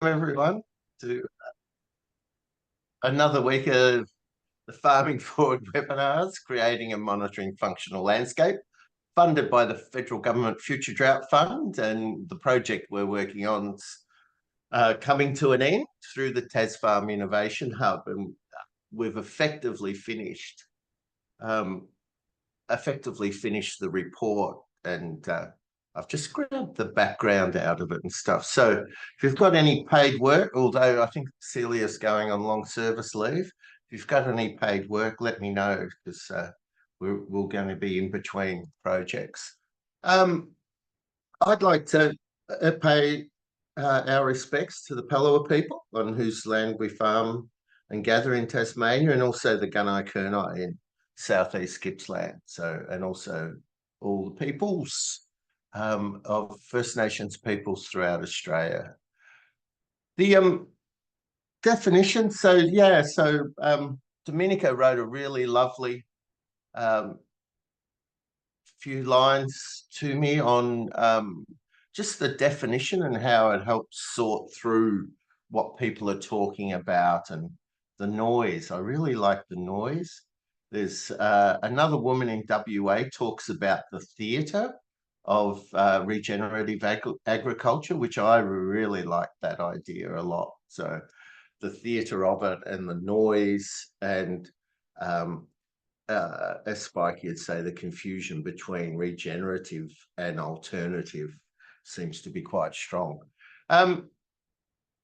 everyone, to another week of the Farming Forward webinars, creating and monitoring functional landscape, funded by the Federal Government Future Drought Fund. And the project we're working on coming to an end through the TasFarm Innovation Hub. And we've effectively finished the report, and I've just grabbed the background out of it and stuff. So if you've got any paid work, although I think Celia's going on long service leave, if you've got any paid work, let me know, because we're going to be in between projects. I'd like to pay our respects to the Palawa people on whose land we farm and gather in Tasmania, and also the Gunai Kurnai in southeast Gippsland. So, and also all the peoples of First Nations peoples throughout Australia. The definition, Domenico wrote a really lovely few lines to me on just the definition and how it helps sort through what people are talking about and the noise. I really like the noise. There's another woman in WA talks about the theatre of regenerative agriculture, which I really like that idea a lot. So the theatre of it and the noise, and as Spike would say, the confusion between regenerative and alternative seems to be quite strong. I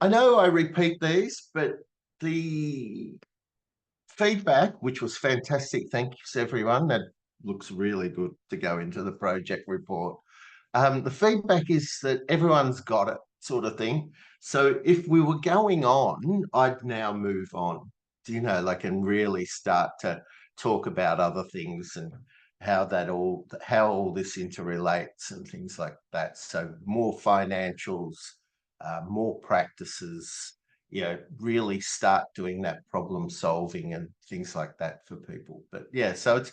know I repeat these, but the feedback, which was fantastic, thanks everyone, that looks really good to go into the project report. The feedback is that everyone's got it, sort of thing. So if we were going on, I'd now move on, and really start to talk about other things and how all this interrelates and things like that. So more financials, more practices, really start doing that problem solving and things like that for people. But yeah, so it's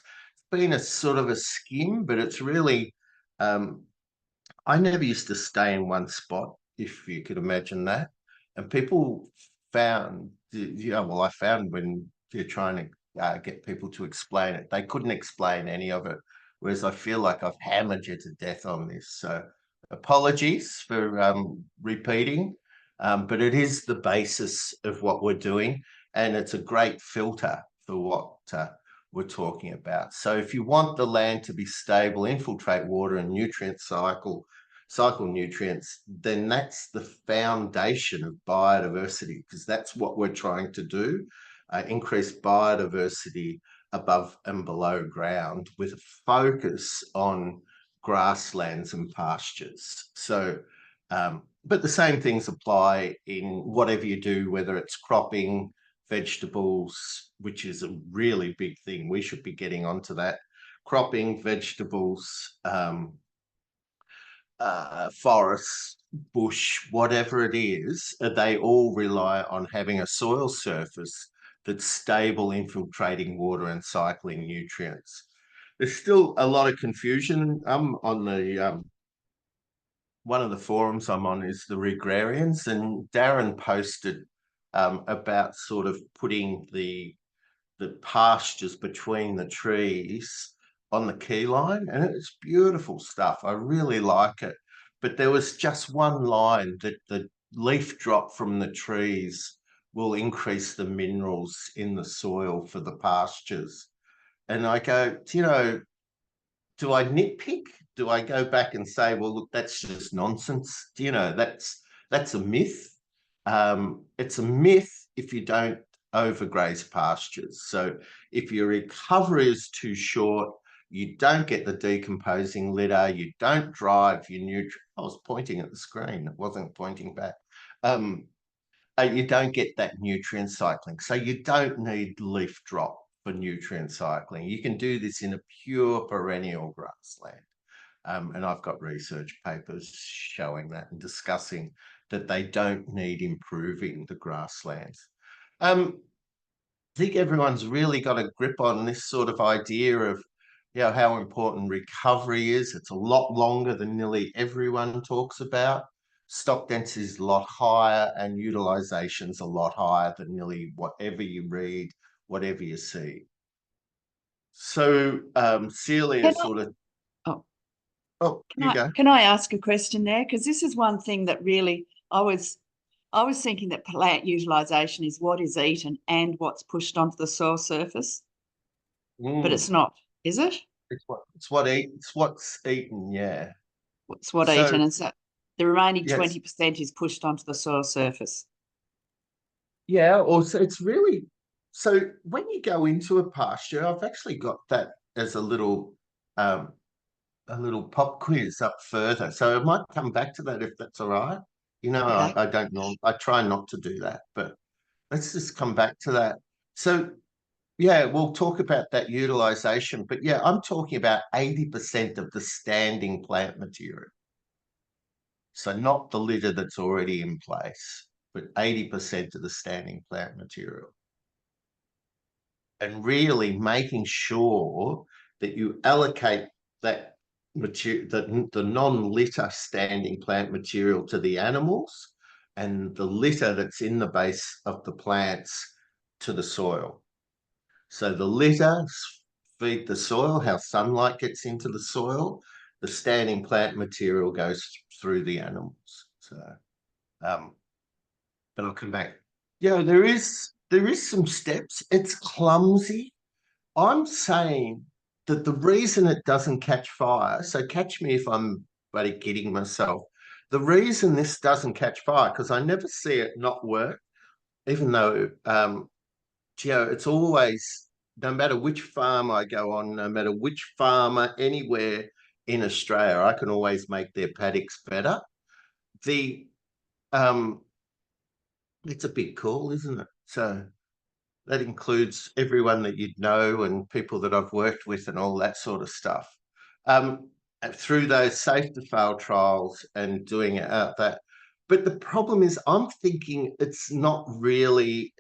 been a sort of a skim, but it's really, I never used to stay in one spot, if you could imagine that. And people found, I found when you're trying to get people to explain it, they couldn't explain any of it. Whereas I feel like I've hammered you to death on this. So apologies for repeating, but it is the basis of what we're doing. And it's a great filter for what we're talking about. So if you want the land to be stable, infiltrate water and nutrient cycle nutrients, then that's the foundation of biodiversity, because that's what we're trying to do, increase biodiversity above and below ground with a focus on grasslands and pastures. So, but the same things apply in whatever you do, whether it's cropping, vegetables, which is a really big thing. We should be getting onto that. Cropping, vegetables, forests, bush, whatever it is, they all rely on having a soil surface that's stable, infiltrating water and cycling nutrients. There's still a lot of confusion. On the one of the forums I'm on is the Regrarians, and Darren posted about sort of putting the pastures between the trees on the key line, and it's beautiful stuff. I really like it. But there was just one line that the leaf drop from the trees will increase the minerals in the soil for the pastures. And I go, do I nitpick? Do I go back and say, well, look, that's just nonsense? That's a myth. It's a myth if you don't overgraze pastures. So if your recovery is too short, you don't get the decomposing litter, you don't drive your nutrient. I was pointing at the screen, it wasn't pointing back. You don't get that nutrient cycling. So you don't need leaf drop for nutrient cycling. You can do this in a pure perennial grassland. And I've got research papers showing that and discussing that they don't need improving the grasslands. I think everyone's really got a grip on this sort of idea of how important recovery is. It's a lot longer than nearly everyone talks about. stock density is a lot higher and utilization's a lot higher than nearly whatever you read, whatever you see. So Celia Can I, sort of, oh, oh, you go. can I ask a question there? Because this is one thing that really I was thinking that plant utilization is what is eaten and what's pushed onto the soil surface, but it's Mm, not, is it? it's what's eaten, yeah. It's what So eaten, and so the remaining yes, 20% is pushed onto the soil surface. yeah, also it's really so when you go into a pasture, I've actually got that as um a little pop quiz up further. So I might come back to that if that's all right. You know, Okay. I don't know. I try not to do that, but let's just come back to that. So yeah, we'll talk about that utilization, but yeah, I'm talking about 80% of the standing plant material. So not the litter that's already in place, but 80% of the standing plant material. And really making sure that you allocate that material, the non-litter standing plant material to the animals and the litter that's in the base of the plants to the soil. So the litter feed the soil, how sunlight gets into the soil, the standing plant material goes through the animals. So um, but I'll come back. Yeah, there is some steps. It's clumsy. I'm saying that the reason it doesn't catch fire, so catch me if I'm bloody kidding myself. The reason this doesn't catch fire, because I never see it not work, even though it's always no matter which farm I go on, no matter which farmer anywhere in Australia, I can always make their paddocks better. The It's a big call, isn't it? So that includes everyone that you'd know and people that I've worked with and all that sort of stuff. Um, Through those safe to fail trials and doing it out that. But the problem is, I'm thinking it's not really,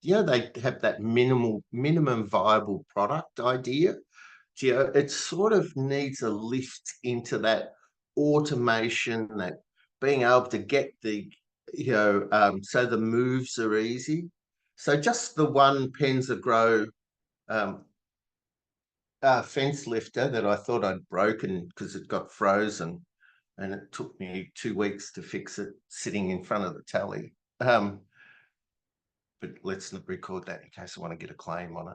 they have that minimum viable product idea. It sort of needs a lift into that automation, that being able to get so the moves are easy. So just the one Penza Grow um, fence lifter that I thought I'd broken because it got frozen, and it took me 2 weeks to fix it sitting in front of the tally. But let's not record that in case I want to get a claim on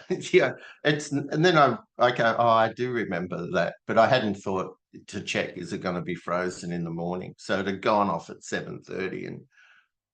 it. Yeah, and then I go, oh, I do remember that, but I hadn't thought to check, is it going to be frozen in the morning? So it had gone off at 7:30 and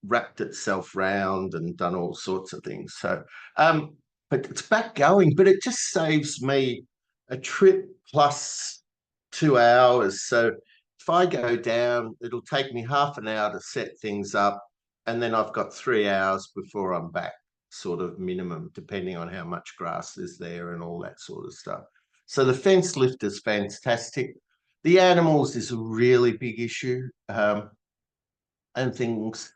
wrapped itself round and done all sorts of things. So, but it's back going, but it just saves me a trip plus 2 hours. So if I go down, it'll take me half an hour to set things up, and then I've got 3 hours before I'm back, sort of minimum, depending on how much grass is there and all that sort of stuff. So the fence lift is fantastic. The animals is a really big issue, and things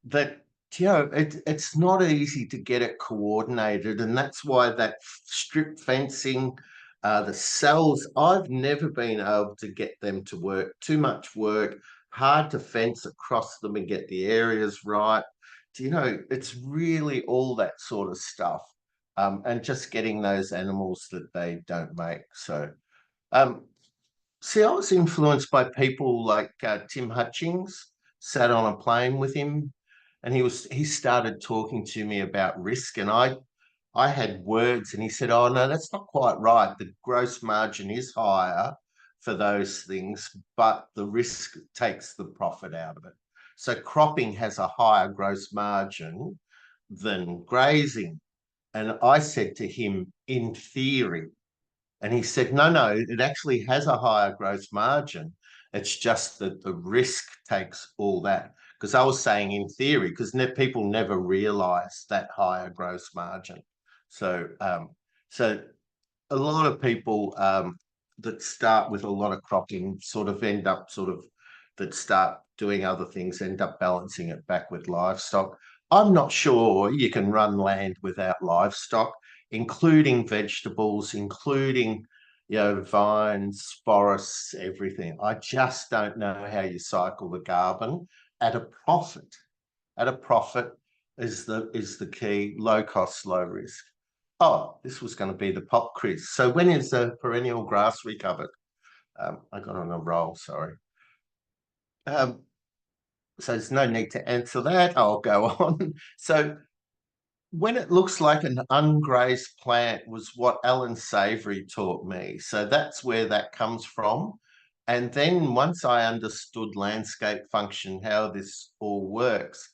that it's not easy to get it coordinated, and that's why that strip fencing, the cells, I've never been able to get them to work. Too much work, hard to fence across them and get the areas right. It's really all that sort of stuff, and just getting those animals that they don't make. So um, see, I was influenced by people like Tim Hutchings. Sat on a plane with him, and he started talking to me about risk, and I had words, and he said, "Oh no, that's not quite right. The gross margin is higher for those things, but the risk takes the profit out of it. So cropping has a higher gross margin than grazing." And I said to him, in theory, and he said, no, it actually has a higher gross margin. It's just that the risk takes all that. Because I was saying in theory, because people never realize that higher gross margin. So a lot of people that start with a lot of cropping sort of end up that start doing other things, end up balancing it back with livestock. I'm not sure you can run land without livestock, including vegetables, including, vines, forests, everything. I just don't know how you cycle the carbon at a profit. At a profit is the key. Low cost, low risk. Oh, this was going to be the pop quiz. So when is the perennial grass recovered? I got on a roll, sorry. So there's no need to answer that. I'll go on. So when it looks like an ungrazed plant was what Alan Savory taught me. So that's where that comes from. And then once I understood landscape function, how this all works,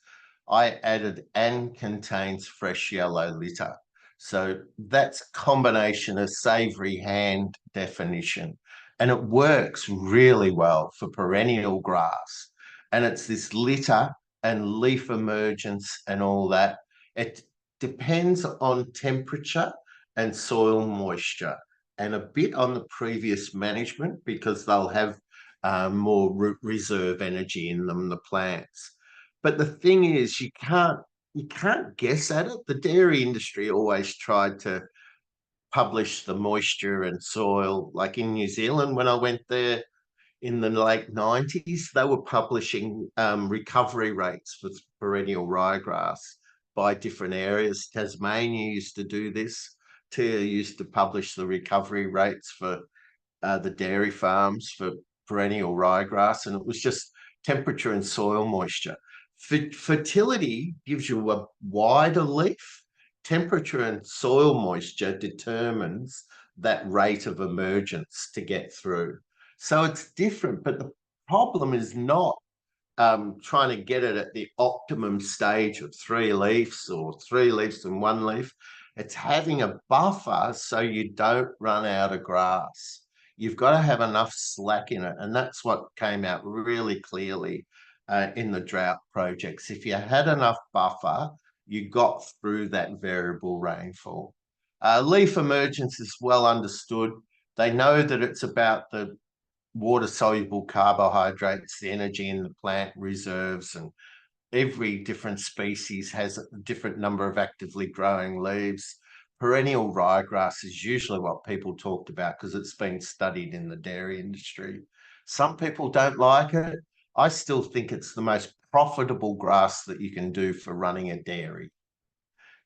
I added and contains fresh yellow litter. So that's a combination of Savory hand definition. And it works really well for perennial grass. And it's this litter and leaf emergence and all that. It depends on temperature and soil moisture, and a bit on the previous management, because they'll have more reserve energy in them, the plants. But the thing is, you can't guess at it. The dairy industry always tried to publish the moisture and soil. Like in New Zealand, when I went there in the late 90s, they were publishing recovery rates for perennial ryegrass by different areas. Tasmania used to do this. TIA used to publish the recovery rates for the dairy farms for perennial ryegrass, and it was just temperature and soil moisture. Fertility gives you a wider leaf. Temperature and soil moisture determines that rate of emergence to get through. So it's different, but the problem is not trying to get it at the optimum stage of 3 leaves or 3 leaves and 1 leaf. It's having a buffer so you don't run out of grass. You've got to have enough slack in it. And that's what came out really clearly in the drought projects. If you had enough buffer, you got through that variable rainfall. Leaf emergence is well understood. They know that it's about the water-soluble carbohydrates, the energy in the plant reserves, and every different species has a different number of actively growing leaves. Perennial ryegrass is usually what people talked about because it's been studied in the dairy industry. Some people don't like it. I still think it's the most profitable grass that you can do for running a dairy.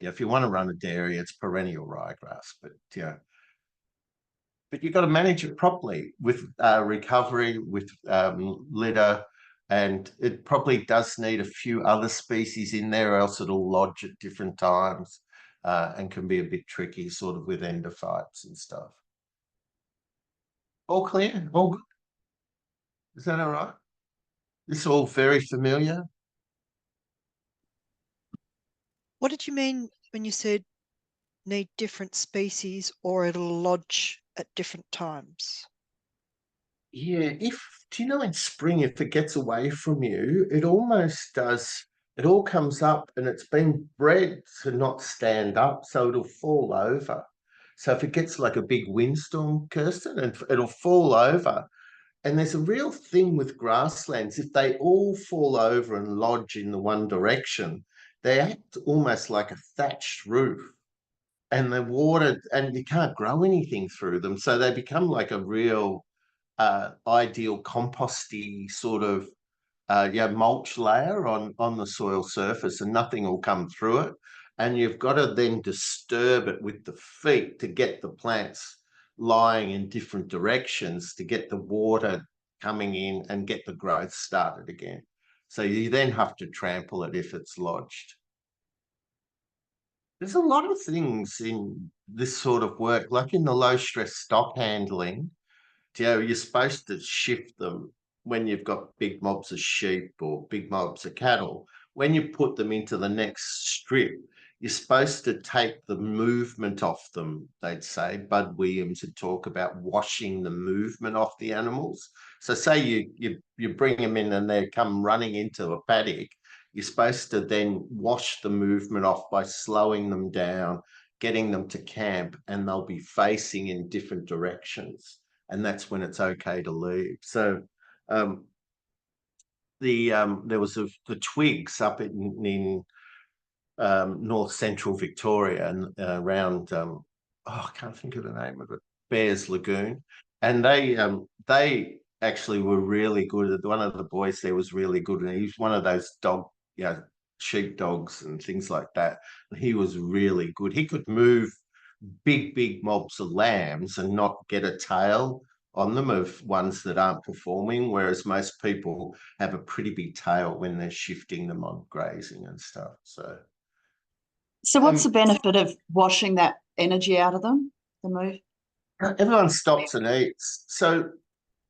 Yeah, if you want to run a dairy, it's perennial ryegrass, but yeah. But you've got to manage it properly with recovery, with litter, and it probably does need a few other species in there, or else it'll lodge at different times and can be a bit tricky, sort of with endophytes and stuff. All clear? All good? Is that all right? This is all very familiar? What did you mean when you said need different species or it'll lodge at different times? Yeah, do you know in spring, if it gets away from you, it almost does, it all comes up and it's been bred to not stand up, so it'll fall over. So if it gets like a big windstorm, Kirsten, and it'll fall over. And there's a real thing with grasslands. If they all fall over and lodge in the one direction, they act almost like a thatched roof. And they're watered, and you can't grow anything through them. So they become like a real ideal composty sort of mulch layer on the soil surface, and nothing will come through it. And you've got to then disturb it with the feet to get the plants lying in different directions to get the water coming in and get the growth started again. So you then have to trample it if it's lodged. There's a lot of things in this sort of work, like in the low stress stock handling. You're supposed to shift them when you've got big mobs of sheep or big mobs of cattle. When you put them into the next strip, you're supposed to take the movement off them, they'd say. Bud Williams would talk about washing the movement off the animals. So say you bring them in and they come running into a paddock, you're supposed to then wash the movement off by slowing them down, getting them to camp, and they'll be facing in different directions. And that's when it's okay to leave. So there was the twigs up in north central Victoria and around I can't think of the name of it. Bears Lagoon, and they actually were really good. One of the boys there was really good, and he was one of those sheep dogs and things like that. And he was really good. He could move big mobs of lambs and not get a tail on them of ones that aren't performing, whereas most people have a pretty big tail when they're shifting them on grazing and stuff. So what's the Um, benefit of washing that energy out of them, the move? everyone stops and eats. So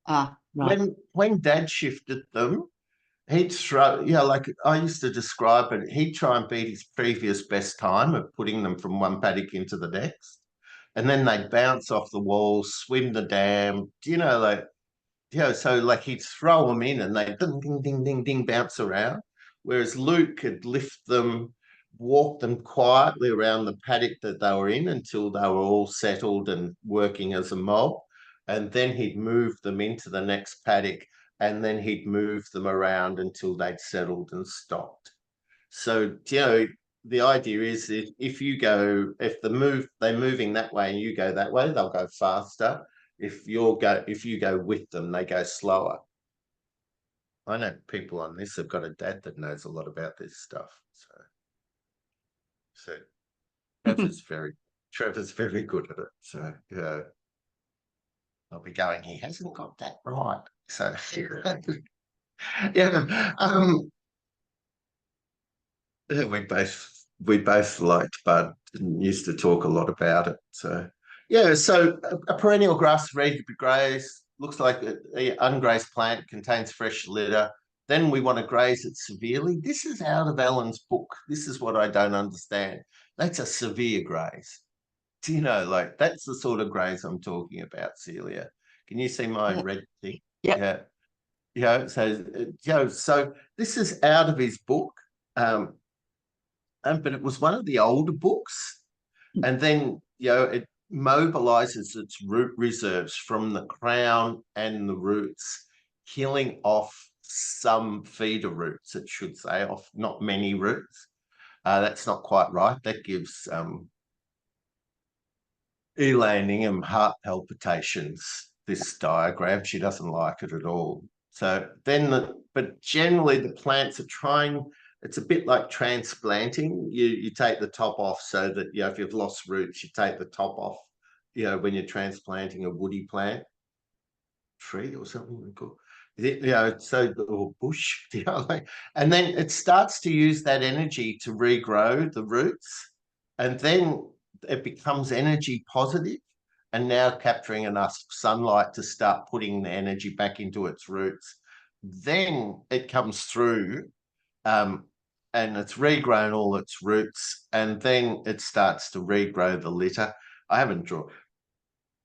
Ah, right. when Dad shifted them, he'd throw, like I used to describe it, he'd try and beat his previous best time of putting them from one paddock into the next. And then they'd bounce off the walls, swim the dam, so like he'd throw them in and they'd ding, ding, ding, ding, ding, bounce around. Whereas Luke could lift them, walk them quietly around the paddock that they were in until they were all settled and working as a mob. And then he'd move them into the next paddock, and then he'd move them around until they'd settled and stopped. So, the idea is that if they're moving that way and you go that way, they'll go faster. If you go with them, they go slower. I know people on this have got a dad that knows a lot about this stuff. So Trevor's very good at it. So I'll be going, he hasn't got that right. So yeah. We both liked Bud and used to talk a lot about it. So a perennial grass ready to be grazed. Looks like an ungrazed plant, contains fresh litter. Then we want to graze it severely. This is out of Ellen's book. This is what I don't understand. That's a severe graze. Do you know, like that's the sort of graze I'm talking about, Celia. Can you see my red thing? Yeah. So this is out of his book. But it was one of the older books. And then, it mobilizes its root reserves from the crown and the roots, killing off some feeder roots, it should say, off not many roots. That's not quite right. That gives Elaine Ingham heart palpitations, this diagram. She doesn't like it at all. So but generally the plants are trying, it's a bit like transplanting. You take the top off so that, if you've lost roots, you take the top off, when you're transplanting a woody plant, tree or something cool. Or bush, and then it starts to use that energy to regrow the roots, and then it becomes energy positive and now capturing enough sunlight to start putting the energy back into its roots. Then it comes through and it's regrown all its roots, and then it starts to regrow the litter. I haven't drawn,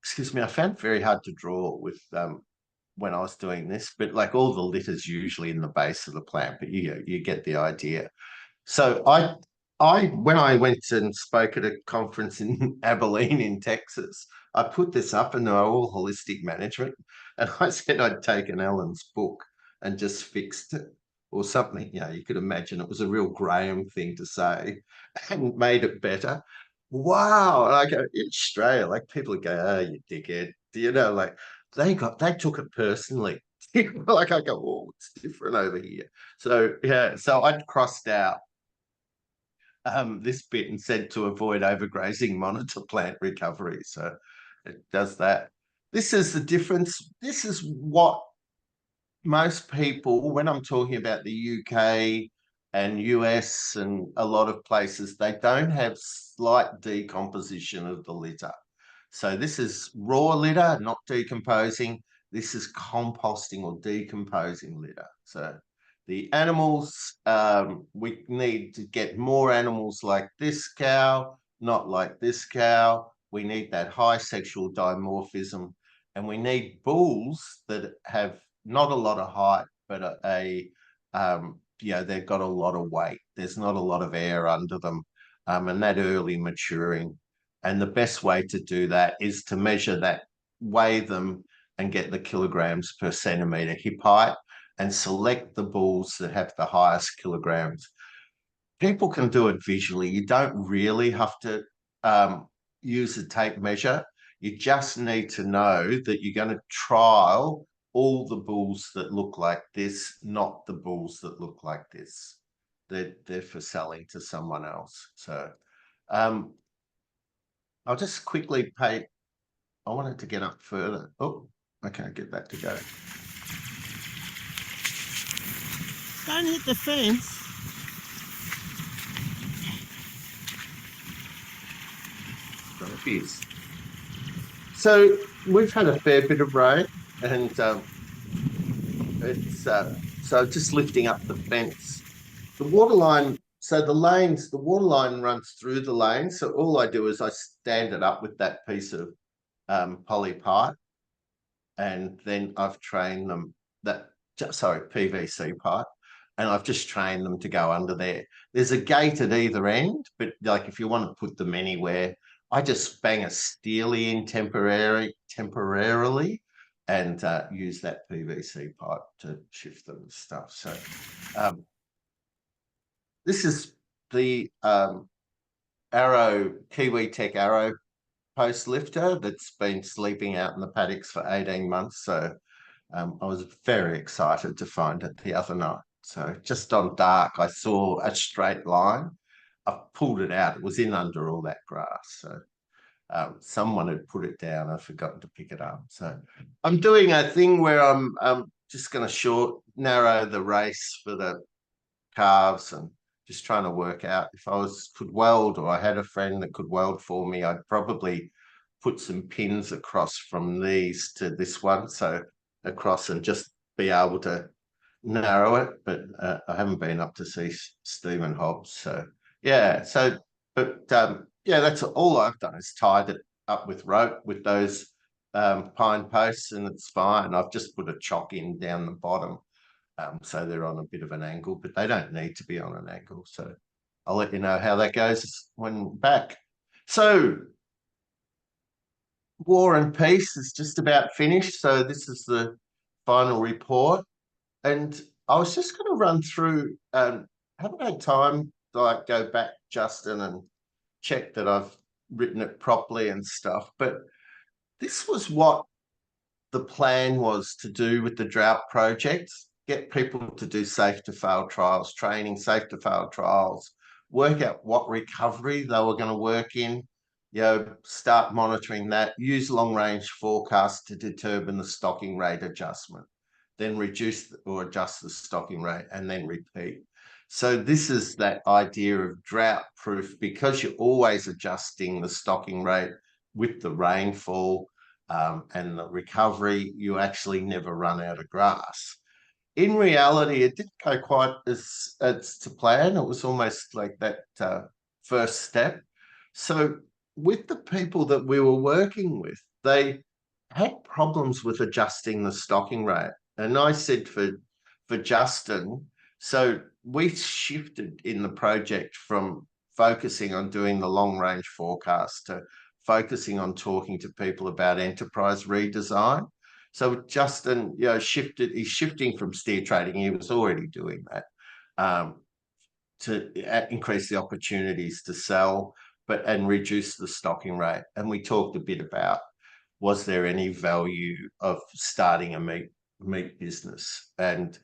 excuse me, I found it very hard to draw with when I was doing this, but like all the litter's usually in the base of the plant, but you get the idea. So when I went and spoke at a conference in Abilene in Texas, I put this up in all holistic management, and I said I'd taken Ellen's book and just fixed it or something. You could imagine it was a real Graham thing to say and made it better. Wow. And I go, in Australia, like people go, oh, you dickhead. Like they took it personally. Like I go, oh, it's different over here. So I'd crossed out this bit and said to avoid overgrazing, monitor plant recovery. So it does that. This is the difference. This is what most people, when I'm talking about the UK and US and a lot of places, they don't have slight decomposition of the litter. So this is raw litter, not decomposing. This is composting or decomposing litter. So the animals, we need to get more animals like this cow, not like this cow. We need that high sexual dimorphism, and we need bulls that have not a lot of height, but they've got a lot of weight. There's not a lot of air under them, and that early maturing. And the best way to do that is to measure that, weigh them, and get the kilograms per centimetre hip height, and select the bulls that have the highest kilograms. People can do it visually. You don't really have to use a tape measure. You just need to know that you're going to trial all the bulls that look like this, not the bulls that look like this. They're for selling to someone else. So I'll just quickly pay. I wanted to get up further. Oh, okay, get that to go. Don't hit the fence. Yes. So we've had a fair bit of rain, and it's so just lifting up the fence. The water line. So the water line runs through the lane. So all I do is I stand it up with that piece of poly pipe, and then I've trained them PVC pipe, and I've just trained them to go under there. There's a gate at either end, but like if you want to put them anywhere, I just bang a steely in temporarily, and use that PVC pipe to shift them and stuff. So this is the Kiwi Tech Arrow post lifter that's been sleeping out in the paddocks for 18 months. So I was very excited to find it the other night. So just on dark, I saw a straight line. I pulled it out. It was in under all that grass. So someone had put it down. I'd forgotten to pick it up. So I'm doing a thing where I'm just going to narrow the race for the calves, and just trying to work out if I could weld, or I had a friend that could weld for me, I'd probably put some pins across from these to this one, so across, and just be able to narrow it. But I haven't been up to see Stephen Hobbs. So yeah, yeah, that's all I've done is tied it up with rope with those pine posts, and it's fine. I've just put a chock in down the bottom. So they're on a bit of an angle, but they don't need to be on an angle. So I'll let you know how that goes when back. So War and Peace is just about finished. So this is the final report. And I was just going to run through, haven't had time to like go back, Justin, and check that I've written it properly and stuff. But this was what the plan was to do with the drought projects. Get people to do safe to fail trials, training safe to fail trials, work out what recovery they were going to work in, start monitoring that, use long range forecasts to determine the stocking rate adjustment, then reduce or adjust the stocking rate, and then repeat. So this is that idea of drought proof, because you're always adjusting the stocking rate with the rainfall and the recovery, you actually never run out of grass. In reality, it didn't go quite as to plan. It was almost like that first step. So with the people that we were working with, they had problems with adjusting the stocking rate. And I said for Justin, so we shifted in the project from focusing on doing the long range forecast to focusing on talking to people about enterprise redesign. So Justin, he's shifting from steer trading. He was already doing that to increase the opportunities to sell, and reduce the stocking rate. And we talked a bit about, was there any value of starting a meat business? And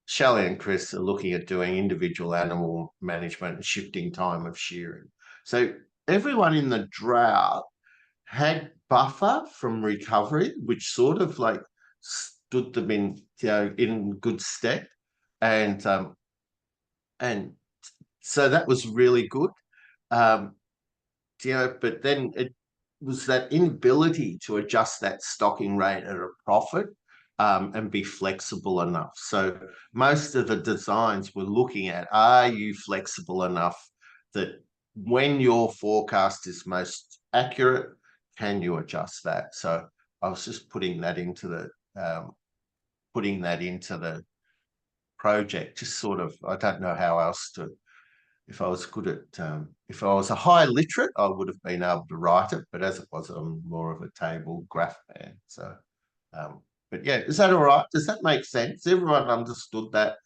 Shelley and Chris are looking at doing individual animal management and shifting time of shearing. So everyone in the drought had buffer from recovery, which sort of like stood them in good stead, and so that was really good. But then it was that inability to adjust that stocking rate at a profit and be flexible enough. So most of the designs we're looking at, are you flexible enough that when your forecast is most accurate, can you adjust that? So I was just putting that into the project, just sort of, I don't know how else to, if I was good at, if I was a high literate, I would have been able to write it, but as it was, I'm more of a table graph man. So, but yeah, is that all right? Does that make sense? Everyone understood that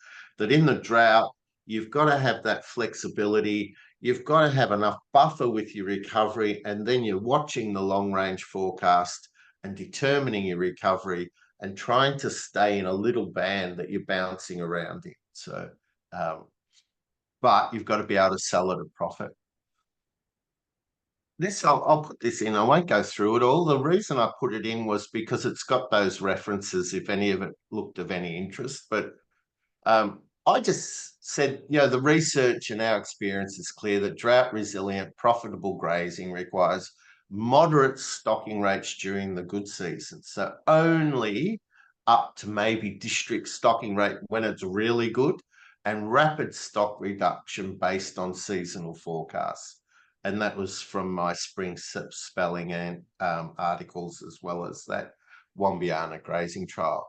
in the drought, You've got to have that flexibility. You've got to have enough buffer with your recovery, and then you're watching the long range forecast and determining your recovery and trying to stay in a little band that you're bouncing around in. So, but you've got to be able to sell at a profit. This I'll put this in. I won't go through it all. The reason I put it in was because it's got those references, if any of it looked of any interest. But I just said, the research and our experience is clear that drought resilient, profitable grazing requires moderate stocking rates during the good season. So only up to maybe district stocking rate when it's really good, and rapid stock reduction based on seasonal forecasts. And that was from my spring spelling and articles, as well as that Wombiana grazing trial.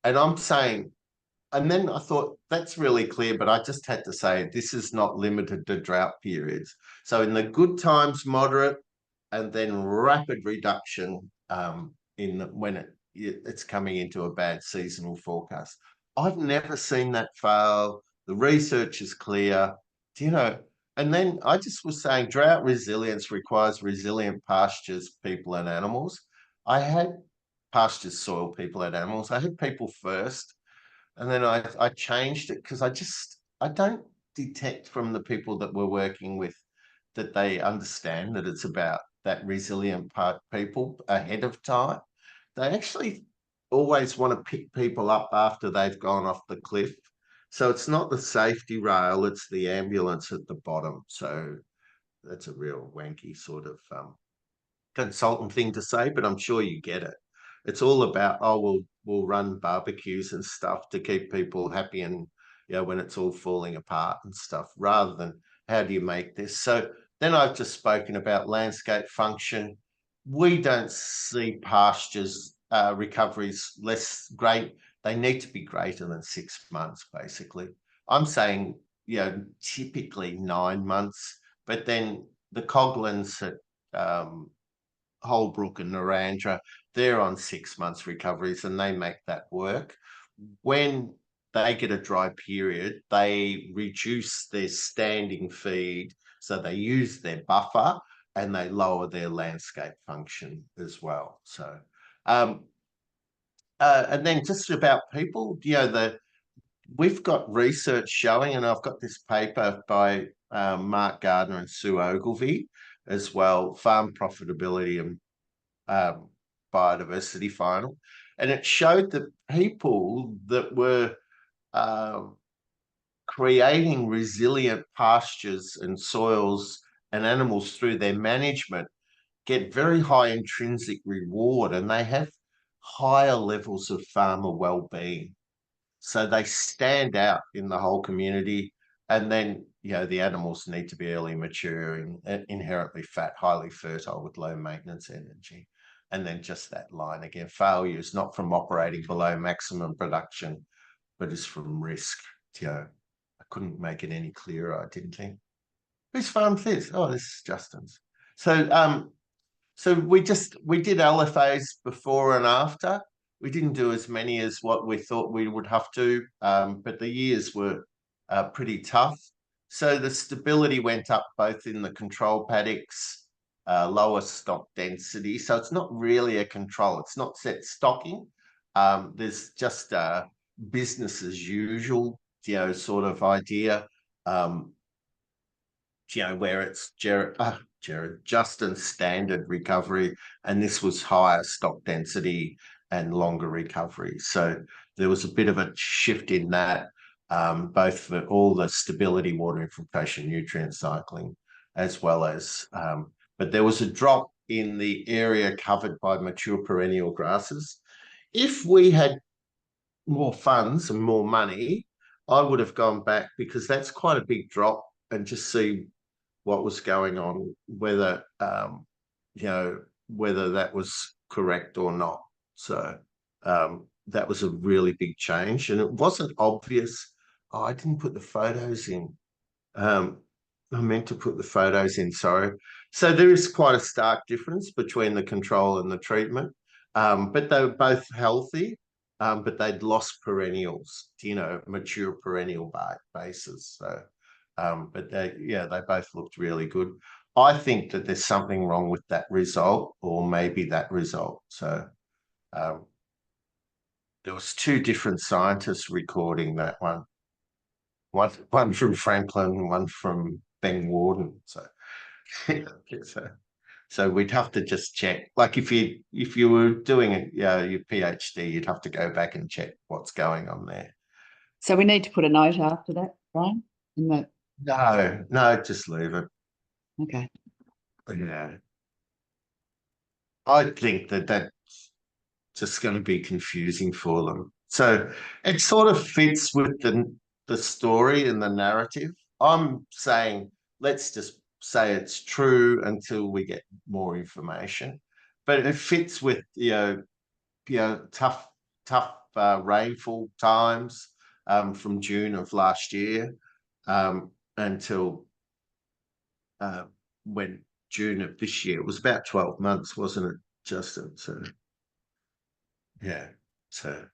And I'm saying, and then I thought that's really clear, but I just had to say this is not limited to drought periods. So in the good times, moderate, and then rapid reduction when it's coming into a bad seasonal forecast. I've never seen that fail. The research is clear, and then I just was saying drought resilience requires resilient pastures, people and animals. I had pastures, soil, people and animals. I had people first, and then I changed it because I don't detect from the people that we're working with that they understand that it's about that resilient part people ahead of time. They actually always want to pick people up after they've gone off the cliff. So it's not the safety rail, it's the ambulance at the bottom. So that's a real wanky sort of consultant thing to say, but I'm sure you get it. It's all about, we'll run barbecues and stuff to keep people happy, and when it's all falling apart and stuff, rather than how do you make this. So then I've just spoken about landscape function. We don't see pastures recoveries less great. They need to be greater than 6 months, basically. I'm saying, typically 9 months, but then the Coglan's at Holbrook and Narrandera, they're on 6 months recoveries, and they make that work. When they get a dry period, they reduce their standing feed, so they use their buffer and they lower their landscape function as well. So, and then just about people, we've got research showing, and I've got this paper by Mark Gardner and Sue Ogilvie as well, Farm Profitability and Biodiversity Final. And it showed that people that were creating resilient pastures and soils and animals through their management get very high intrinsic reward, and they have higher levels of farmer well-being. So they stand out in the whole community. And then, the animals need to be early maturing, inherently fat, highly fertile with low maintenance energy. And then just that line again, failure is not from operating below maximum production, but is from risk. I couldn't make it any clearer, I didn't think. Whose farm is this? Oh, this is Justin's. So we did LFAs before and after. We didn't do as many as what we thought we would have to, but the years were pretty tough. So the stability went up both in the control paddocks, lower stock density. So it's not really a control. It's not set stocking. There's just business as usual, sort of idea, where it's Justin's standard recovery, and this was higher stock density and longer recovery. So there was a bit of a shift in that, both for all the stability, water infiltration, nutrient cycling, as well as, but there was a drop in the area covered by mature perennial grasses. If we had more funds and more money, I would have gone back, because that's quite a big drop, and just see what was going on, whether whether that was correct or not. So that was a really big change, and it wasn't obvious. Oh, I didn't put the photos in. I meant to put the photos in, sorry. So there is quite a stark difference between the control and the treatment, but they were both healthy. but they'd lost perennials, mature perennial bases. So, but they both looked really good. I think that there's something wrong with that result, or maybe that result. So, there was two different scientists recording that one. One from Franklin, one from Ben Warden. So, so we'd have to just check. Like if you were doing your PhD, you'd have to go back and check what's going on there. So we need to put a note after that, Brian? In the No, just leave it. okay. Yeah. I think that's just going to be confusing for them. So it sort of fits with the story and the narrative. I'm saying let's just say it's true until we get more information. But it fits with tough rainfall times from June of last year until when June of this year. It was about 12 months, wasn't it, Justin? So yeah. So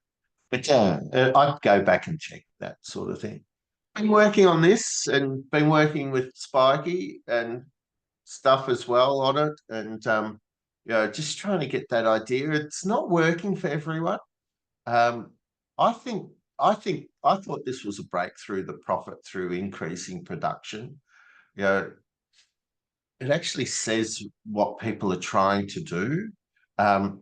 but I'd go back and check that sort of thing. Been working on this and been working with Spikey and stuff as well on it, and just trying to get that idea. It's not working for everyone. Um, I think I thought this was a breakthrough, the profit through increasing production. It actually says what people are trying to do.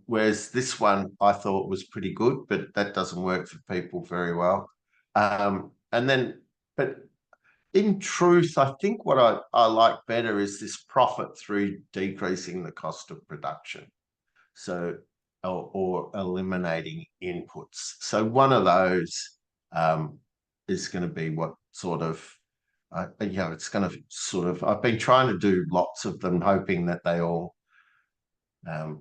Whereas this one I thought was pretty good, but that doesn't work for people very well. But in truth, I think what I like better is this profit through decreasing the cost of production. So, or eliminating inputs. So one of those is going to be what sort of, it's going to sort of, I've been trying to do lots of them, hoping that they all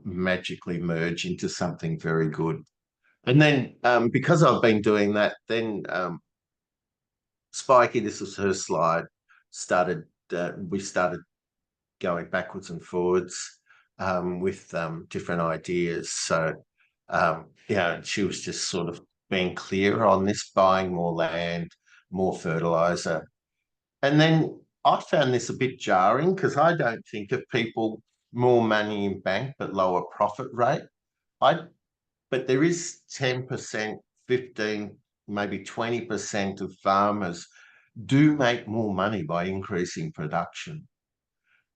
magically merge into something very good. And then because I've been doing that, then Spikey, this was her slide, we started going backwards and forwards with different ideas. So, she was just sort of being clear on this, buying more land, more fertilizer. And then I found this a bit jarring because I don't think of people more money in bank but lower profit rate. But there is 10%, 15, maybe 20% of farmers do make more money by increasing production.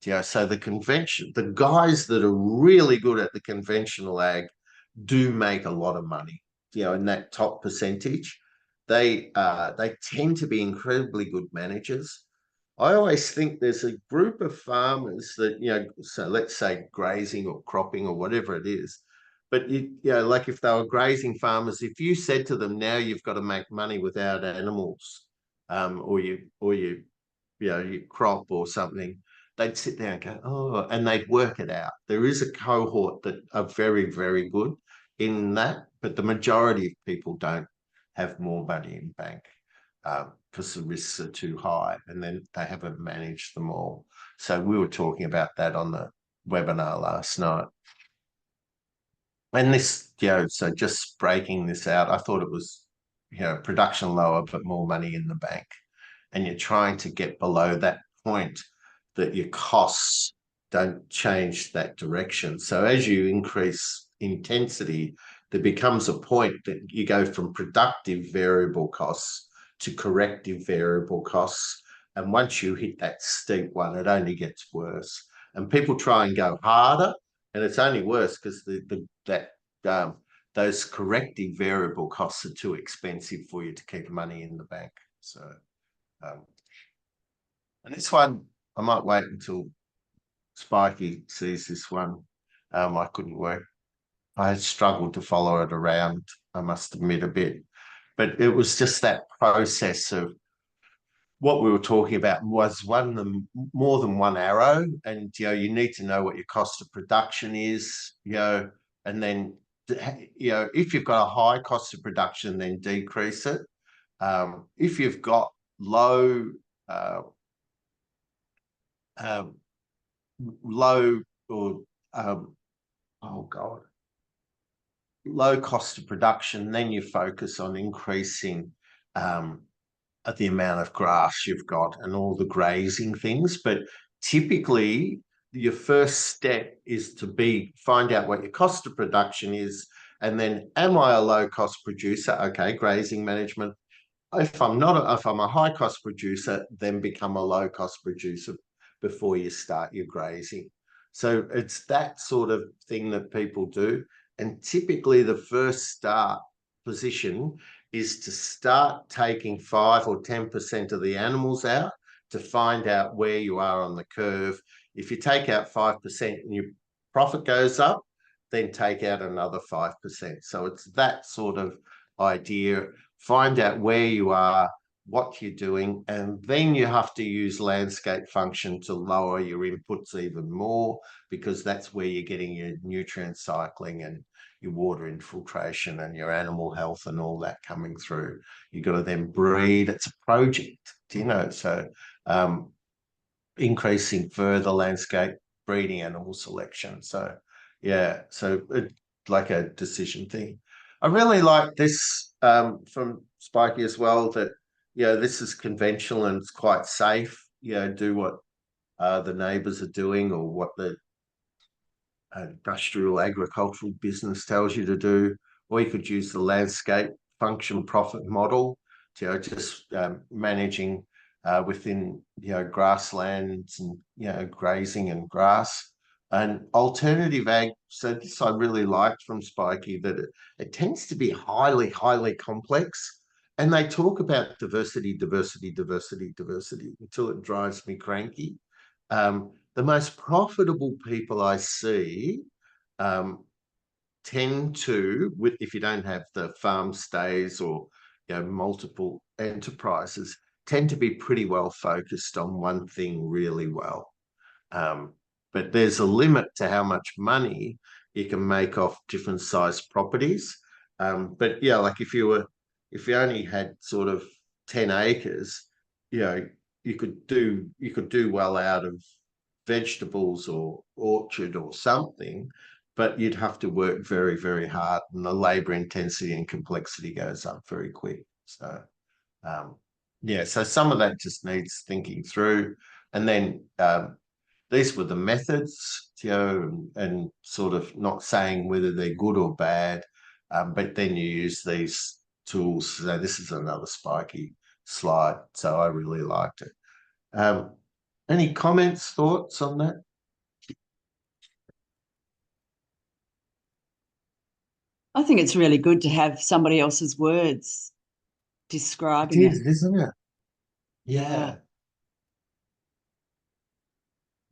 So the guys that are really good at the conventional ag do make a lot of money. In that top percentage, they tend to be incredibly good managers. I always think there's a group of farmers that, so let's say grazing or cropping or whatever it is, but like if they were grazing farmers, if you said to them now you've got to make money without animals, or you crop or something, they'd sit there and go, oh, and they'd work it out. There is a cohort that are very, very good in that, but the majority of people don't have more money in bank because the risks are too high, and then they haven't managed them all. So we were talking about that on the webinar last night. And this, so just breaking this out, I thought it was, production lower, but more money in the bank. And you're trying to get below that point that your costs don't change that direction. So as you increase intensity, there becomes a point that you go from productive variable costs to corrective variable costs. And once you hit that steep one, it only gets worse. And people try and go harder, and it's only worse because those corrective variable costs are too expensive for you to keep money in the bank. So, and this one, I might wait until Spikey sees this one. I couldn't work. I struggled to follow it around, I must admit, a bit. But it was just that process of what we were talking about was more than one arrow. And, you need to know what your cost of production is, and then, if you've got a high cost of production, then decrease it. If you've got low or oh God, low cost of production, then you focus on increasing the amount of grass you've got and all the grazing things. But typically, your first step is to find out what your cost of production is, and then, am I a low cost producer? Okay, grazing management. If I'm not, if I'm a high cost producer, then become a low cost producer before you start your grazing. So it's that sort of thing that people do. And typically the first start position is to start taking 5 or 10% of the animals out to find out where you are on the curve. If you take out 5% and your profit goes up, then take out another 5%. So it's that sort of idea. Find out where you are, what you're doing, and then you have to use landscape function to lower your inputs even more, because that's where you're getting your nutrient cycling and your water infiltration and your animal health and all that coming through. You've got to then breed. It's a project, you know, so increasing further landscape breeding animal selection. So yeah, so it, like a decision thing. I really like this from Spiky as well, that, you know, this is conventional and it's quite safe. You know, do what the neighbours are doing or what the industrial agricultural business tells you to do, or you could use the landscape function profit model to, you know, just managing within, you know, grasslands and, you know, grazing and grass. And alternative ag, so this I really liked from Spiky, that it tends to be highly, highly complex. And they talk about diversity, diversity, diversity, diversity until it drives me cranky. The most profitable people I see tend to, if you don't have the farm stays or, you know, multiple enterprises, tend to be pretty well focused on one thing really well. But there's a limit to how much money you can make off different size properties. But yeah, like if you only had sort of 10 acres, you know, you could do well out of vegetables or orchard or something, but you'd have to work very, very hard, and the labor intensity and complexity goes up very quick. So yeah, so some of that just needs thinking through. And then these were the methods, you know, and sort of not saying whether they're good or bad, but then you use these tools. So this is another Spiky slide, so I really liked it. Any comments, thoughts on that? I think it's really good to have somebody else's words describing it. Isn't it? Yeah. Yeah.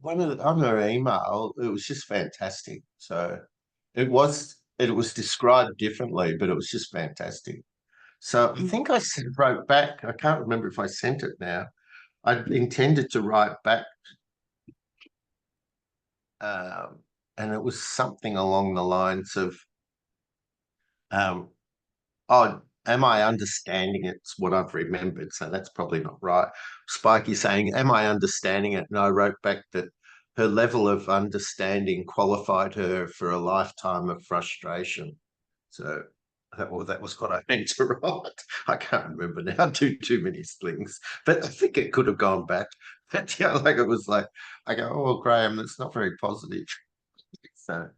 On her email, it was just fantastic. So it was described differently, but it was just fantastic. So I think I wrote back. I can't remember if I sent it now. I intended to write back, and it was something along the lines of, oh, am I understanding it's what I've remembered? So that's probably not right. Spiky saying, am I understanding it? And I wrote back that her level of understanding qualified her for a lifetime of frustration. So that was what I meant to write. I can't remember now. I do too many things, but I think it could have gone back. But yeah, like it was like, I go, oh, Graham, that's not very positive. So,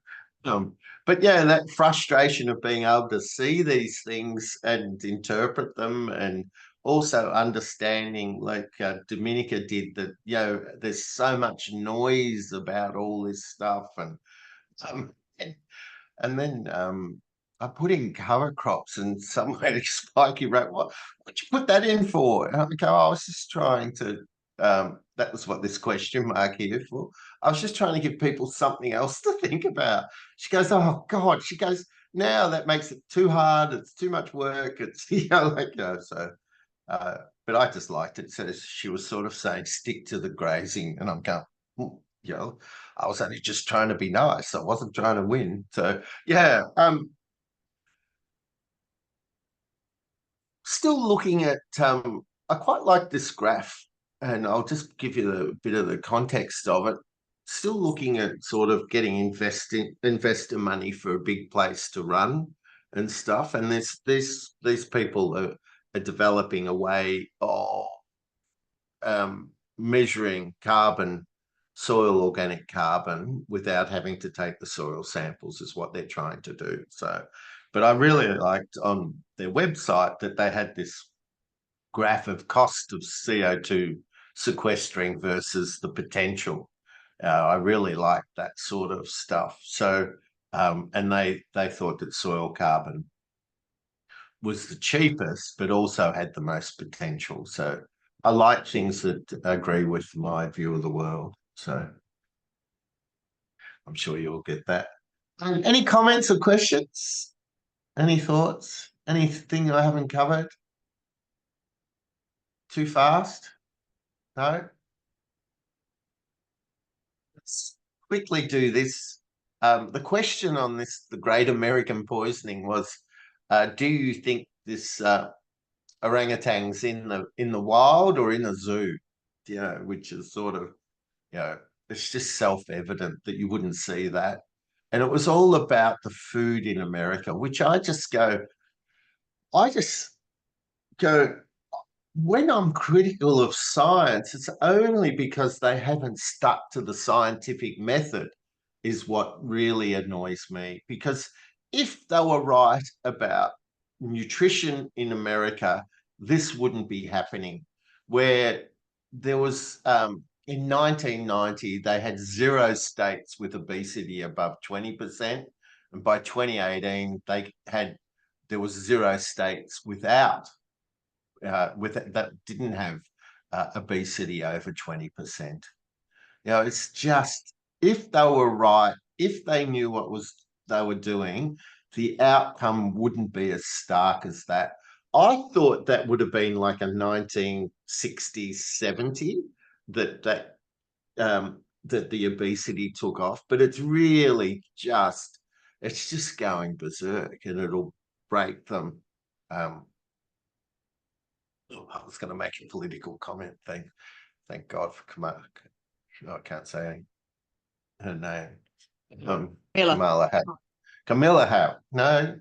but yeah, that frustration of being able to see these things and interpret them, and also understanding, like Dominica did, that, you know, there's so much noise about all this stuff, and then I put in cover crops, and somewhere Spiky wrote, what'd you put that in for? And I go, oh, I was just trying to, that was what this question mark here for. I was just trying to give people something else to think about. She goes, oh God, she goes, now that makes it too hard. It's too much work. It's, you know, like, you know, so, but I just liked it. So she was sort of saying, stick to the grazing. And I'm going, you know, I was only just trying to be nice. I wasn't trying to win. So yeah, still looking at, I quite like this graph, and I'll just give you a bit of the context of it. still looking at sort of getting investor money for a big place to run and stuff. And these people are developing a way of measuring carbon, soil organic carbon, without having to take the soil samples, is what they're trying to do. So, but I really liked on their website that they had this graph of cost of CO2 sequestering versus the potential. I really liked that sort of stuff. So, and they thought that soil carbon was the cheapest, but also had the most potential. So I like things that agree with my view of the world. So I'm sure you'll get that. Any comments or questions? Any thoughts? Anything I haven't covered? Too fast? No? Let's quickly do this. The question on this, the Great American Poisoning, was, do you think this orangutan's in the wild or in a zoo? You know, which is sort of, you know, it's just self-evident that you wouldn't see that. And it was all about the food in America, which I just go, when I'm critical of science, it's only because they haven't stuck to the scientific method, is what really annoys me. Because if they were right about nutrition in America, this wouldn't be happening. Where there was, in 1990, they had 0 states with obesity above 20%. And by 2018, there was 0 states without that didn't have obesity over 20%. You know, it's just, if they were right, if they knew what they were doing, the outcome wouldn't be as stark as that. I thought that would have been like a 1960s, 70 that the obesity took off, but it's really just, it's just going berserk, and it'll break them. I was going to make a political comment. Thank God for Kamala. No, I can't say her name. Camilla Howe. No,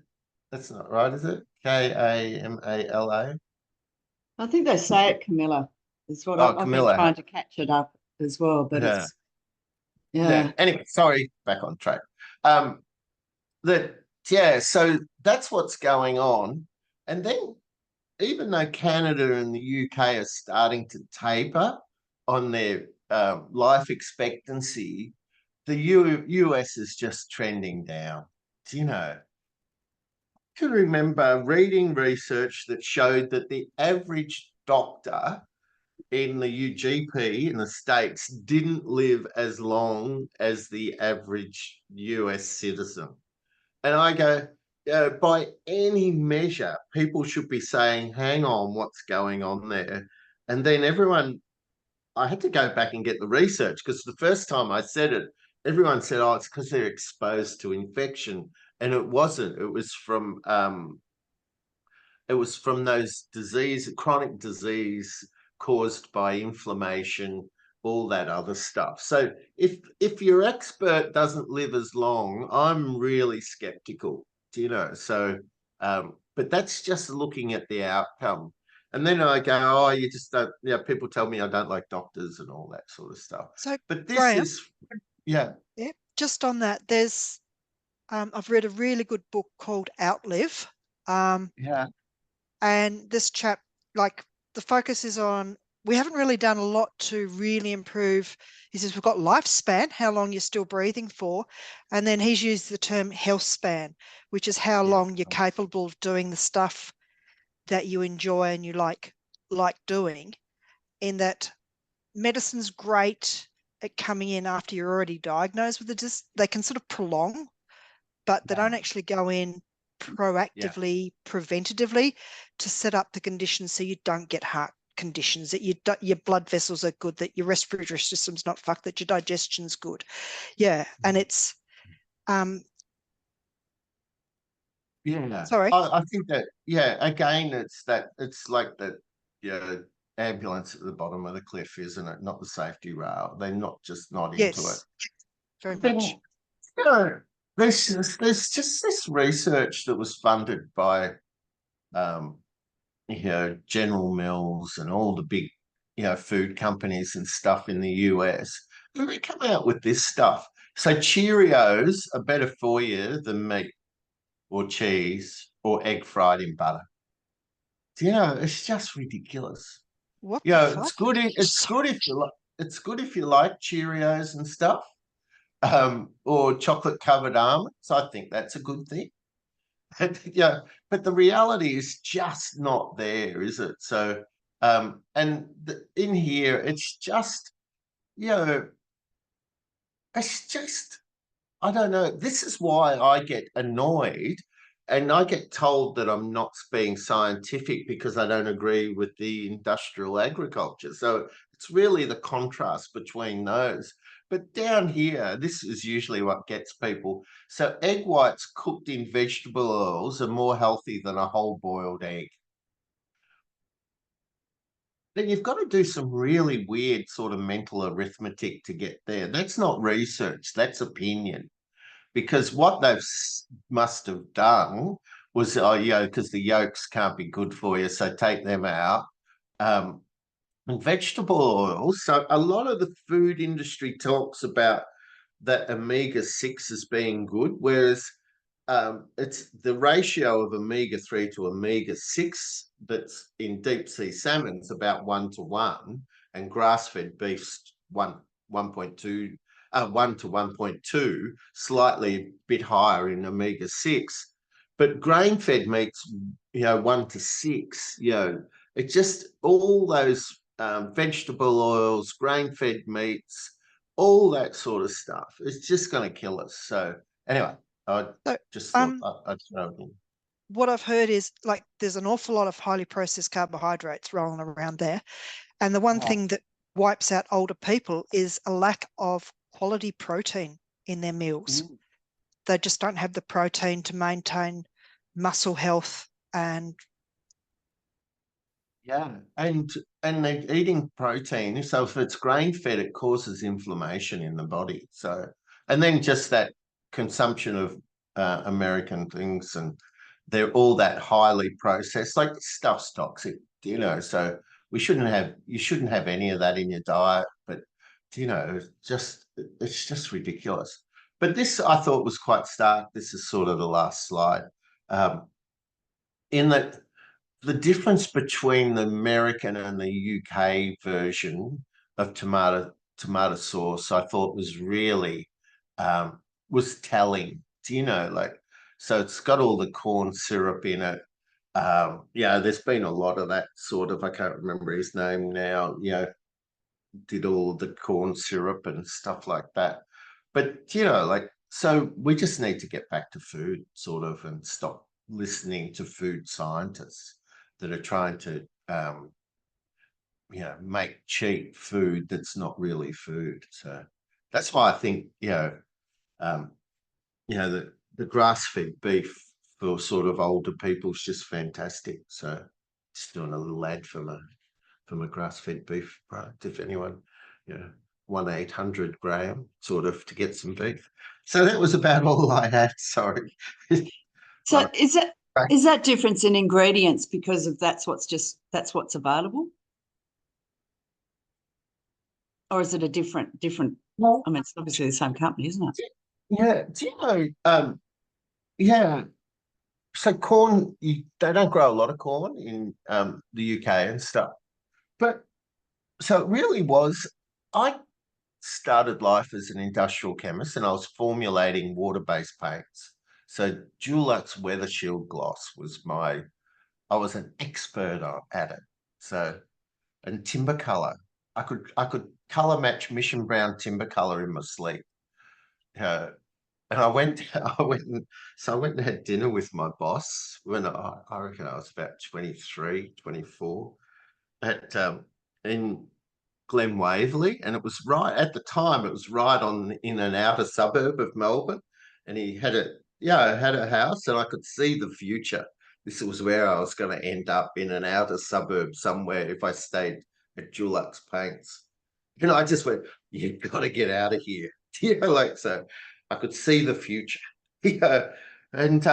that's not right, is it? Kamala. I think they say it, Camilla. Is what I've been Camilla. trying to catch it up as well, but Yeah. it's yeah. Anyway, sorry, back on track. So that's what's going on. And then, even though Canada and the UK are starting to taper on their life expectancy, the US is just trending down. Do you know? I can remember reading research that showed that the average doctor in the UGP in the States didn't live as long as the average US citizen. And I go, by any measure, people should be saying, hang on, what's going on there? And then I had to go back and get the research, because the first time I said it, everyone said, oh, it's because they're exposed to infection. And it wasn't. It was from those chronic disease caused by inflammation, all that other stuff. So if your expert doesn't live as long, I'm really skeptical, do you know? So, but that's just looking at the outcome. And then I go, oh, you just don't, people tell me I don't like doctors and all that sort of stuff. So, But this Graham, is, yeah. Yeah, just on that, there's I've read a really good book called Outlive. Yeah. And this chap, like, the focus is on, we haven't really done a lot to really improve. He says we've got lifespan, how long you're still breathing for. And then he's used the term health span, which is how long you're capable of doing the stuff that you enjoy and you like doing. In that, medicine's great at coming in after you're already diagnosed with it. They can sort of prolong, but they don't actually go in proactively, preventatively, to set up the conditions so you don't get heart conditions, that your blood vessels are good, that your respiratory system's not fucked, that your digestion's good. And it's yeah. Sorry. I think that, again, it's like that, ambulance at the bottom of the cliff, isn't it? Not the safety rail. They're not into it. Yes, very Then, much. you know, there's just this research that was funded by General Mills and all the big, food companies and stuff in the US. And they come out with this stuff. So Cheerios are better for you than meat or cheese or egg fried in butter. It's just ridiculous. What You the know, fuck? it's good. It's good if you like. It's good if you like Cheerios and stuff, or chocolate covered almonds. I think that's a good thing. But the reality is just not there, is it? So, in here, it's just, it's just, I don't know. This is why I get annoyed and I get told that I'm not being scientific because I don't agree with the industrial agriculture. So it's really the contrast between those. But down here, this is usually what gets people. So egg whites cooked in vegetable oils are more healthy than a whole boiled egg. Then you've got to do some really weird sort of mental arithmetic to get there. That's not research, that's opinion. Because what they must have done was, because the yolks can't be good for you, so take them out. And vegetable oils. So a lot of the food industry talks about that omega-6 as being good, whereas it's the ratio of omega-3 to omega-6 that's in deep sea salmon's about 1:1, and grass-fed beef's 1.2. 1 to 1.2, slightly a bit higher in omega-6, but grain-fed meats, 1 to 6. It's just all those vegetable oils, grain-fed meats, all that sort of stuff. It's just going to kill us. So anyway, I just thought I'd throw it in. What I've heard is like there's an awful lot of highly processed carbohydrates rolling around there. And the one thing that wipes out older people is a lack of quality protein in their meals. They just don't have the protein to maintain muscle health and and they're eating protein. So if it's grain fed, it causes inflammation in the body. So, and then just that consumption of American things, and they're all that highly processed, like stuff's toxic, so you shouldn't have any of that in your diet, but it's just ridiculous. But this I thought was quite stark. This is sort of the last slide. In that the difference between the American and the UK version of tomato sauce, I thought was really was telling. So it's got all the corn syrup in it. There's been a lot of that sort of, I can't remember his name now, did all the corn syrup and stuff like that. But, so we just need to get back to food sort of and stop listening to food scientists that are trying to, make cheap food that's not really food. So that's why I think, the grass-fed beef for sort of older people is just fantastic. So just doing a little ad for my grass-fed beef product, if anyone, 1-800 Graham sort of to get some beef. So that was about all I had. Sorry. So is that difference in ingredients because of that's what's available? Or is it a different, Well, I mean, it's obviously the same company, isn't it? yeah. Do you know, so corn, they don't grow a lot of corn in the UK and stuff. But so it really was, I started life as an industrial chemist and I was formulating water-based paints. So Dulux Weather Shield Gloss was I was an expert at it. So, and timber color, I could color match Mission Brown timber color in my sleep. And I went and had dinner with my boss when I reckon I was about 23, 24 at in Glen Waverley, and it was right at the time. It was right in an outer suburb of Melbourne, and he had a house, and I could see the future. this was where I was going to end up, in an outer suburb somewhere if I stayed at Dulux Paints. And I just went, you've got to get out of here. Like, so I could see the future. And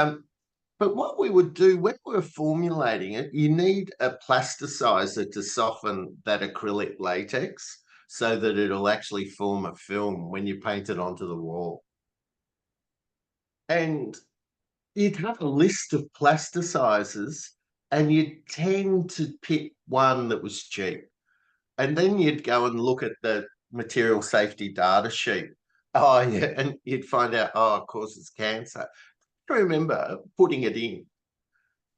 but what we would do when we were formulating it, you need a plasticizer to soften that acrylic latex so that it'll actually form a film when you paint it onto the wall. And you'd have a list of plasticizers and you'd tend to pick one that was cheap. And then you'd go and look at the material safety data sheet. Oh, yeah. And you'd find out, oh, it causes cancer. I remember putting it in.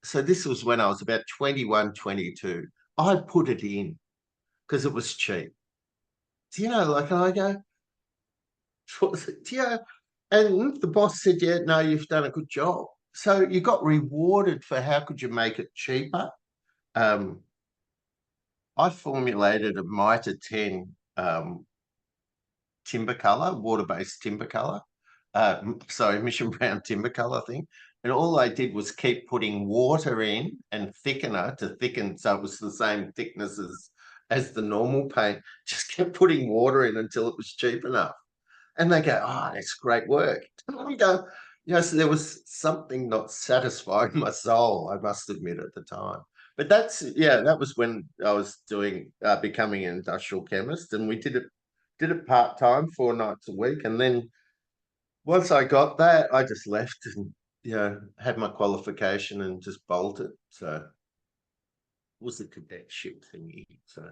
So this was when I was about 21, 22. I put it in because it was cheap. Do you know, like, and I go, yeah. And the boss said, yeah, no, you've done a good job. So you got rewarded for how could you make it cheaper. I formulated a Mitre 10 timber color, water-based timber color. Sorry, Mission Brown timber color thing. And all I did was keep putting water in and thickener to thicken, so it was the same thickness as the normal paint. Just kept putting water in until it was cheap enough. And they go, oh, that's great work. And I go, so there was something not satisfying my soul, I must admit, at the time. But that was when I was doing becoming an industrial chemist, and we did it part-time, 4 nights a week. And then once I got that, I just left and had my qualification and just bolted. So it was a cadetship thingy. So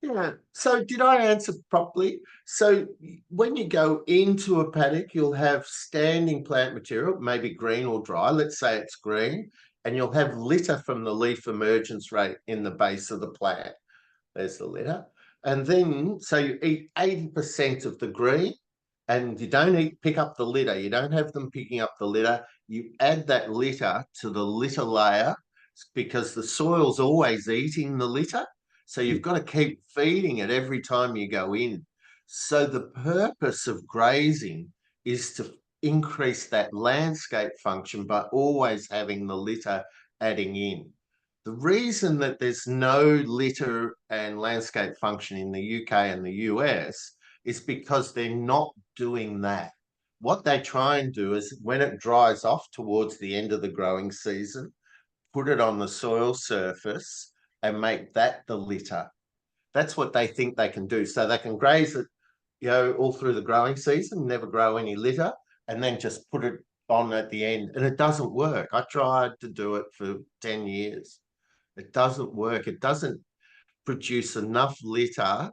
yeah. So did I answer properly? So when you go into a paddock, you'll have standing plant material, maybe green or dry. Let's say it's green, and you'll have litter from the leaf emergence rate in the base of the plant. There's the litter. And then, so you eat 80% of the green, and you don't pick up the litter. You don't have them picking up the litter. You add that litter to the litter layer because the soil's always eating the litter. So you've got to keep feeding it every time you go in. So the purpose of grazing is to increase that landscape function by always having the litter adding in. The reason that there's no litter and landscape function in the UK and the US is because they're not doing that. What they try and do is when it dries off towards the end of the growing season, put it on the soil surface and make that the litter. That's what they think they can do. So they can graze it, all through the growing season, never grow any litter, and then just put it on at the end. And it doesn't work. I tried to do it for 10 years. It doesn't work. It doesn't produce enough litter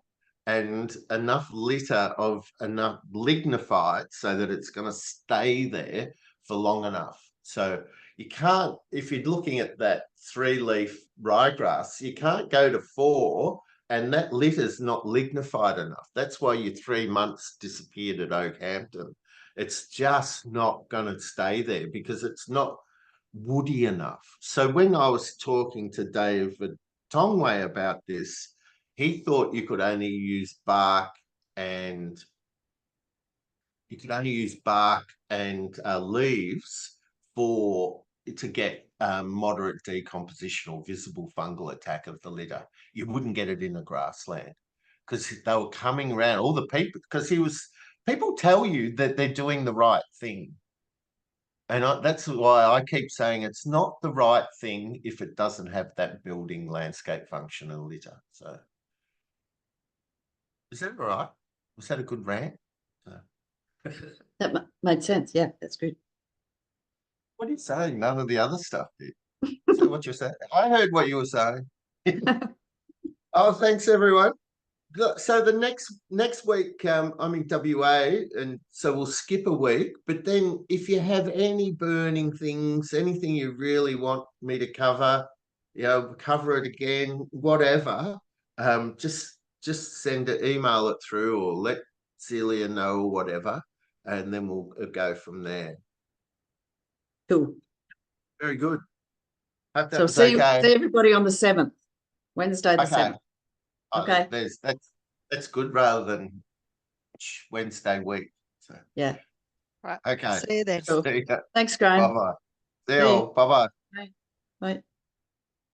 and enough litter of enough lignified so that it's going to stay there for long enough. So you can't, if you're looking at that 3-leaf ryegrass, you can't go to 4 and that litter's not lignified enough. That's why your 3 months disappeared at Oakhampton. It's just not going to stay there because it's not woody enough. So when I was talking to David Tongway about this, he thought you could only use bark and leaves to get moderate decomposition or visible fungal attack of the litter. You wouldn't get it in a grassland because they were coming around, all the people, because people tell you that they're doing the right thing. And that's why I keep saying it's not the right thing if it doesn't have that building landscape function and litter. So is that all right? Was that a good rant? That made sense. Yeah, that's good. What are you saying? None of the other stuff did. Is that what you're saying? I heard what you were saying. Oh, thanks everyone. So the next week I'm in WA, and so we'll skip a week. But then if you have any burning things, anything you really want me to cover, cover it again, whatever, just send it, email it through, or let Celia know, or whatever, and then we'll go from there. Cool. Very good. Hope that So was see okay. everybody on the 7th, Wednesday the 7th. Okay. That's good rather than Wednesday week. So. Yeah. Right. Okay. See you then. Cool. See ya. Thanks, Graham. Bye-bye. See you See you. all. Bye-bye. Bye. Bye.